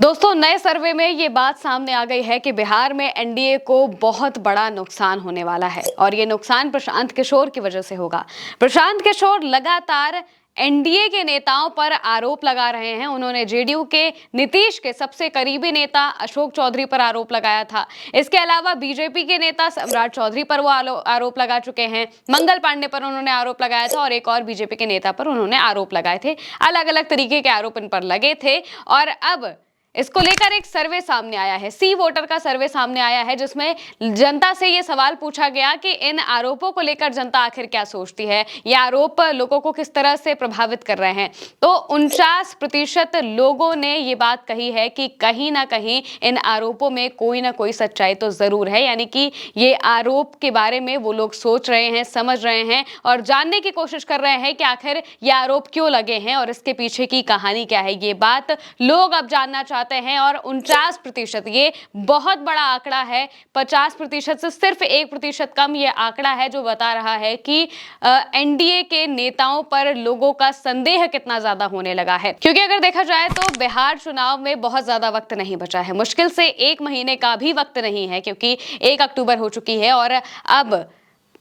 दोस्तों, नए सर्वे में ये बात सामने आ गई है कि बिहार में एनडीए को बहुत बड़ा नुकसान होने वाला है और ये नुकसान प्रशांत किशोर की वजह से होगा। प्रशांत किशोर लगातार एनडीए के नेताओं पर आरोप लगा रहे हैं। उन्होंने जेडीयू के नीतीश के सबसे करीबी नेता अशोक चौधरी पर आरोप लगाया था। इसके अलावा बीजेपी के नेता सम्राट चौधरी पर वो आरोप लगा चुके हैं। मंगल पांडे पर उन्होंने आरोप लगाया था और एक और बीजेपी के नेता पर उन्होंने आरोप लगाए थे। अलग अलग तरीके के आरोप इन पर लगे थे और अब इसको लेकर एक सर्वे सामने आया है। सी वोटर का सर्वे सामने आया है जिसमें जनता से ये सवाल पूछा गया कि इन आरोपों को लेकर जनता आखिर क्या सोचती है, ये आरोप लोगों को किस तरह से प्रभावित कर रहे हैं। तो 49% लोगों ने ये बात कही है कि कहीं ना कहीं इन आरोपों में कोई ना कोई सच्चाई तो जरूर है, यानी कि ये आरोप के बारे में वो लोग सोच रहे हैं, समझ रहे हैं और जानने की कोशिश कर रहे हैं कि आखिर ये आरोप क्यों लगे हैं और इसके पीछे की कहानी क्या है। ये बात लोग अब जानना चाहते हैं और 49%, ये बहुत बड़ा आंकड़ा है। 50% से सिर्फ 1% कम ये आंकड़ा है जो बता रहा है कि एनडीए के नेताओं पर लोगों का संदेह कितना ज्यादा होने लगा है। क्योंकि अगर देखा जाए तो बिहार चुनाव में बहुत ज्यादा वक्त नहीं बचा है, मुश्किल से 1 महीने का भी वक्त नहीं है क्योंकि 1 अक्टूबर हो चुकी है और अब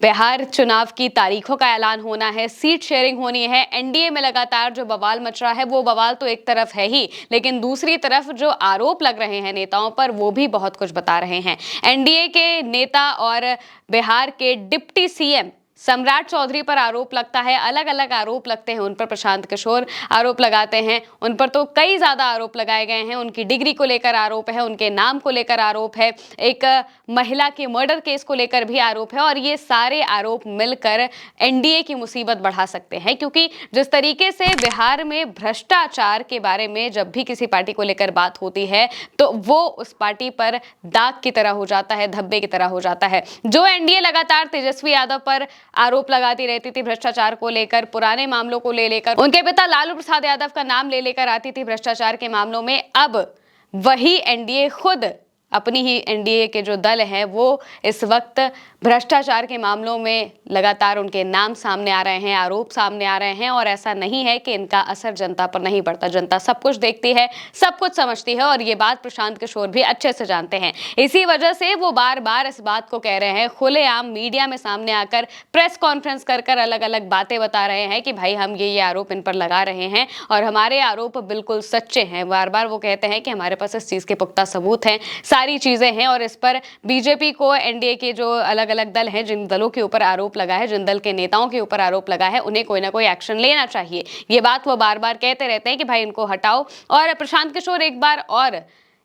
बिहार चुनाव की तारीखों का ऐलान होना है, सीट शेयरिंग होनी है। एनडीए में लगातार जो बवाल मच रहा है वो बवाल तो एक तरफ है ही, लेकिन दूसरी तरफ जो आरोप लग रहे हैं नेताओं पर वो भी बहुत कुछ बता रहे हैं। एनडीए के नेता और बिहार के डिप्टी सीएम सम्राट चौधरी पर आरोप लगता है, अलग अलग आरोप लगते हैं उन पर। प्रशांत किशोर आरोप लगाते हैं, उन पर तो कई ज्यादा आरोप लगाए गए हैं। उनकी डिग्री को लेकर आरोप है, उनके नाम को लेकर आरोप है, एक महिला के मर्डर केस को लेकर भी आरोप है और ये सारे आरोप मिलकर एनडीए की मुसीबत बढ़ा सकते हैं। क्योंकि जिस तरीके से बिहार में भ्रष्टाचार के बारे में जब भी किसी पार्टी को लेकर बात होती है तो वो उस पार्टी पर दाग की तरह हो जाता है, धब्बे की तरह हो जाता है। जो एनडीए लगातार तेजस्वी यादव पर आरोप लगाती रहती थी भ्रष्टाचार को लेकर, पुराने मामलों को लेकर, उनके पिता लालू प्रसाद यादव का नाम ले लेकर आती थी भ्रष्टाचार के मामलों में, अब वही एनडीए खुद अपनी ही एनडीए के जो दल हैं वो इस वक्त भ्रष्टाचार के मामलों में लगातार उनके नाम सामने आ रहे हैं, आरोप सामने आ रहे हैं और ऐसा नहीं है कि इनका असर जनता पर नहीं पड़ता। जनता सब कुछ देखती है, सब कुछ समझती है और ये बात प्रशांत किशोर भी अच्छे से जानते हैं। इसी वजह से वो बार बार इस बात को कह रहे हैं, खुलेआम मीडिया में सामने आकर प्रेस कॉन्फ्रेंस कर कर अलग अलग बातें बता रहे हैं कि भाई हम ये आरोप इन पर लगा रहे हैं और हमारे आरोप बिल्कुल सच्चे हैं। बार बार वो कहते हैं कि हमारे पास इस चीज के पुख्ता सबूत हैं, सारी चीजें हैं और इस पर बीजेपी को, एनडीए के जो अलग अलग दल हैं, जिन दलों के ऊपर आरोप लगा है, जिन दल के नेताओं के ऊपर आरोप लगा है, उन्हें कोई ना कोई एक्शन लेना चाहिए। ये बात वो बार बार कहते रहते हैं कि भाई इनको हटाओ। और प्रशांत किशोर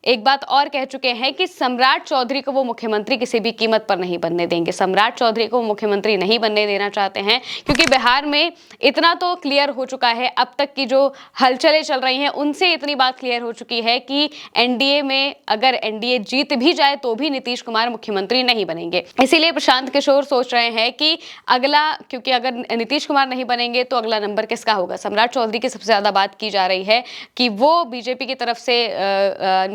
एक बात और कह चुके हैं कि सम्राट चौधरी को वो मुख्यमंत्री किसी भी कीमत पर नहीं बनने देंगे। सम्राट चौधरी को मुख्यमंत्री नहीं बनने देना चाहते हैं क्योंकि बिहार में इतना तो क्लियर हो चुका है, अब तक की जो हलचलें चल रही हैं उनसे इतनी बात क्लियर हो चुकी है कि एनडीए में अगर एनडीए जीत भी जाए तो भी नीतीश कुमार मुख्यमंत्री नहीं बनेंगे। इसीलिए प्रशांत किशोर सोच रहे हैं कि अगला, क्योंकि अगर नीतीश कुमार नहीं बनेंगे तो अगला नंबर किसका होगा। सम्राट चौधरी की सबसे ज्यादा बात की जा रही है कि वो बीजेपी की तरफ से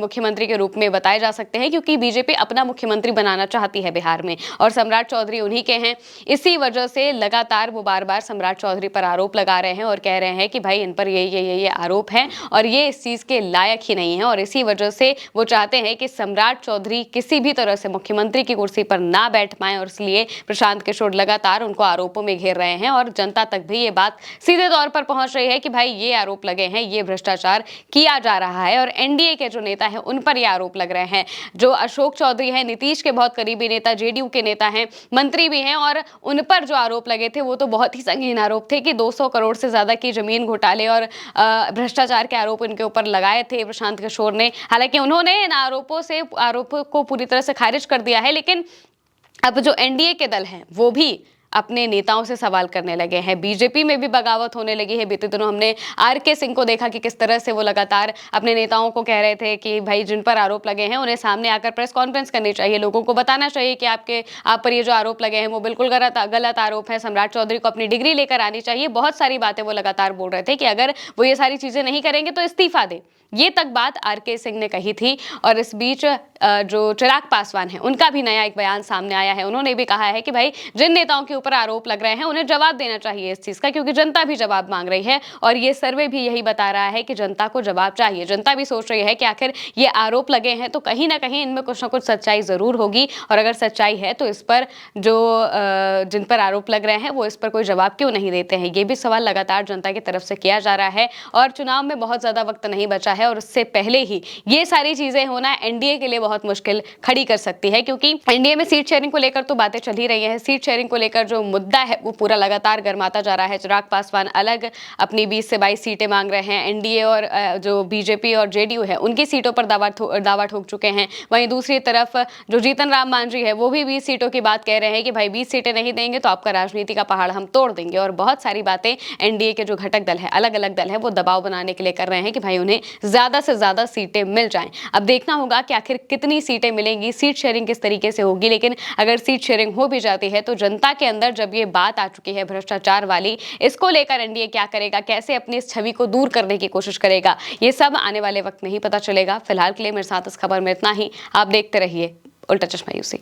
मुख्यमंत्री के रूप में बताए जा सकते हैं क्योंकि बीजेपी अपना मुख्यमंत्री बनाना चाहती है बिहार में और सम्राट चौधरी उन्हीं के हैं। इसी वजह से लगातार वो बार बार सम्राट चौधरी पर आरोप लगा रहे हैं और कह रहे हैं कि भाई इन पर ये आरोप हैं और ये इस चीज के लायक ही नहीं है और इसी वजह से वो चाहते हैं कि सम्राट चौधरी किसी भी तरह से मुख्यमंत्री की कुर्सी पर ना बैठ पाए और इसलिए प्रशांत किशोर लगातार उनको आरोपों में घेर रहे हैं और जनता तक भी ये बात सीधे तौर पर पहुंच रही है कि भाई ये आरोप लगे हैं, ये भ्रष्टाचार किया जा रहा है। और एनडीए के जो नेता है उन पर ये आरोप लग रहे हैं। जो अशोक चौधरी हैं, नीतीश के बहुत करीबी नेता, जेडीयू के नेता हैं, मंत्री भी हैं और उन पर जो आरोप लगे थे वो तो बहुत ही संगीन आरोप थे कि 200 करोड़ से ज्यादा की जमीन घोटाले और भ्रष्टाचार के आरोप इनके ऊपर लगाए थे प्रशांत किशोर ने। हालांकि उन्होंने इन आरोपों को पूरी तरह से खारिज कर दिया है, लेकिन अब जो एनडीए के दल हैं वो भी अपने नेताओं से सवाल करने लगे हैं। बीजेपी में भी बगावत होने लगी है। बीते दिनों हमने आरके सिंह को देखा कि किस तरह से वो लगातार अपने नेताओं को कह रहे थे कि भाई जिन पर आरोप लगे हैं उन्हें सामने आकर प्रेस कॉन्फ्रेंस करनी चाहिए, लोगों को बताना चाहिए कि आप पर ये जो आरोप लगे हैं वो बिल्कुल गलत आरोप है। सम्राट चौधरी को अपनी डिग्री लेकर आनी चाहिए। बहुत सारी बातें वो लगातार बोल रहे थे कि अगर वो ये सारी चीजें नहीं करेंगे तो इस्तीफा दे। ये तक बात आरके सिंह ने कही थी। और इस बीच जो चिराग पासवान है उनका भी नया एक बयान सामने आया है। उन्होंने भी कहा है कि भाई जिन नेताओं के ऊपर आरोप लग रहे हैं उन्हें जवाब देना चाहिए इस चीज का, क्योंकि जनता भी जवाब मांग रही है। और ये सर्वे भी यही बता रहा है कि जनता को जवाब चाहिए। जनता भी सोच रही है कि आखिर ये आरोप लगे हैं तो कहीं ना कहीं इनमें कुछ ना कुछ सच्चाई जरूर होगी, और अगर सच्चाई है तो इस पर जो जिन पर आरोप लग रहे हैं वो इस पर कोई जवाब क्यों नहीं देते हैं। ये भी सवाल लगातार जनता की तरफ से किया जा रहा है। और चुनाव में बहुत ज्यादा वक्त नहीं बचा है, और उससे पहले ही ये सारी चीजें होना एनडीए के लिए बहुत मुश्किल खड़ी कर सकती है, क्योंकि एनडीए में सीट शेयरिंग को लेकर तो बातें चल ही रही हैं। सीट शेयरिंग को लेकर जो मुद्दा है वो पूरा लगातार गर्माता जा रहा है। चिराग पासवान अलग अपनी 20 से 22 सीटें मांग रहे हैं। एनडीए और जो बीजेपी और जेडीयू है उनकी सीटों पर दावा ठोक चुके हैं। वहीं दूसरी तरफ जो जीतन राम मांझी है वो भी 20 सीटों की बात कह रहे हैं कि भाई 20 सीटें नहीं देंगे तो आपका राजनीति का पहाड़ हम तोड़ देंगे। और बहुत सारी बातें एनडीए के जो घटक दल है, अलग अलग दल है, वो दबाव बनाने के लिए कर रहे हैं कि भाई उन्हें ज्यादा से ज्यादा सीटें मिल जाएं। अब देखना होगा कि आखिर कितनी सीटें मिलेंगी, सीट शेयरिंग किस तरीके से होगी। लेकिन अगर सीट शेयरिंग हो भी जाती है तो जनता के अंदर जब ये बात आ चुकी है भ्रष्टाचार वाली, इसको लेकर एनडीए क्या करेगा, कैसे अपनी इस छवि को दूर करने की कोशिश करेगा, ये सब आने वाले वक्त में ही पता चलेगा। फिलहाल के लिए मेरे साथ इस खबर में इतना ही। आप देखते रहिए उल्टा चश्मा यूसी।